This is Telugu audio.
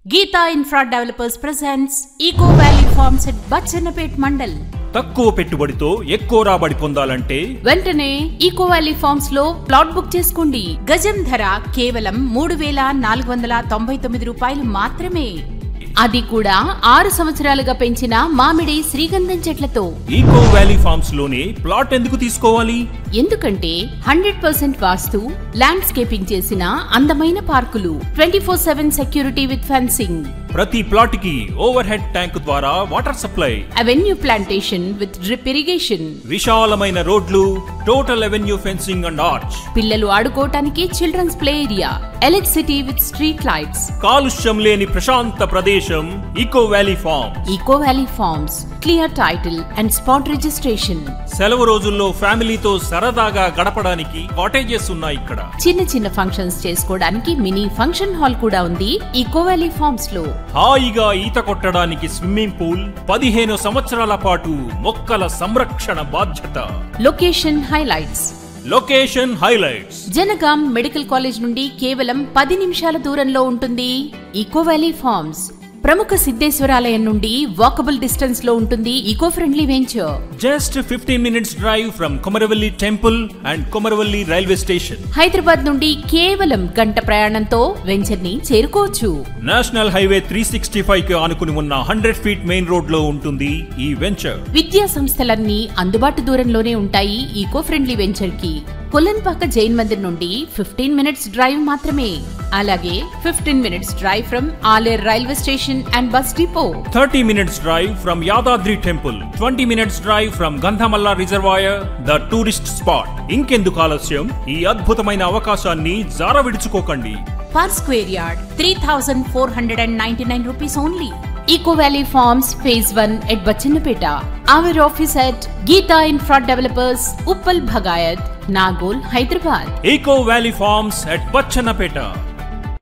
Geeta Infra Developers presents Eco Valley Farms at Bachannapet Mandal. తక్కువ పెట్టుబడితో ఎక్కువ రాబడి పొందాలంటే వెంటనే ఈకో వ్యాలీ ఫార్మ్స్ లో ప్లాట్ బుక్ చేసుకోండి. గజం ధర కేవలం 3,499 రూపాయలు మాత్రమే. అది కూడా 6 సంవత్సరాలుగా పెంచిన మామిడి శ్రీగంధం చెట్లతో. ఈకో వ్యాలీ ఫార్మ్స్ లోనే ప్లాట్ ఎందుకు తీసుకోవాలి? ఎందుకంటే 100% వాస్తు, ల్యాండ్స్కేపింగ్ చేసిన అందమైన పార్కులు, 24/7 సెక్యూరిటీ విత్ ఫెన్సింగ్. ప్రతి ప్లాట్ కి ఓవర్ హెడ్ ట్యాంక్ ద్వారా water supply, avenue plantation with drip irrigation, విశాలమైన రోడ్లు, total avenue fencing and arch, పిల్లలు ఆడుకోవటానికి children's play area, electricity with street lights, కాలుష్యం లేని ప్రశాంత ప్రదేశం eco valley farms. Eco valley farms, clear title and spot registration. సెలవు రోజుల్లో ఫ్యామిలీతో సరదాగా గడపడానికి కాటేజెస్ ఉన్నాయి ఇక్కడ. చిన్న చిన్న ఫంక్షన్స్ చేసుకోవడానికి మినీ ఫంక్షన్ హాల్ కూడా ఉంది ఈకో వ్యాలీ ఫార్మ్స్ లో. హాయిగా ఈత కొట్టడానికి స్విమ్మింగ్ పూల్, 15 సంవత్సరాల పాటు మొక్కల సంరక్షణ బాధ్యత. Location highlights. Jangaon medical college నుండి కేవలం 10 నిమిషాల దూరంలో ఉంటుంది ఈకో వ్యాలీ ఫార్మ్స్. ప్రముఖ సిద్ధేశ్వరాలయం నుండి వాకబుల్ డిస్టెన్స్ లో ఉంటుంది eco friendly venture. Just 15 minutes drive from Komaravelli temple and Komaravelli railway station. Hyderabad నుండి కేవలం గంట ప్రయాణంతో వెంచర్ ని చేరుకోవచ్చు. నేషనల్ హైవే 365 కి ఆనుకుని ఉన్న 100 feet మెయిన్ రోడ్ లో ఉంటుంది ఈ వెంచర్. విద్యా సంస్థలన్నీ అందుబాటు దూరంలోనే ఉంటాయి ఈకో ఫ్రెండ్లీ వెంచర్ కి. కొల్లన్పాక జైన్ మందిర్ నుండి 15 minutes డ్రైవ్ మాత్రమే. అలాగే 15 minutes drive from Aler railway station and bus depot. 30 minutes drive from Yadadri temple. 20 minutes drive from Gandhamalla reservoir, the tourist spot. ఇంకెందుకు ఆలస్యం? ఈ అద్భుతమైన అవకాశాన్ని జారవిడుచుకోకండి. Per square yard 3,499 rupees only. Eco Valley Farms Phase 1 at Bachannapeta. Our office at Geeta Infra Developers, Uppal Bhagayat, Nagol, Hyderabad. Eco Valley Farms at Bachannapeta.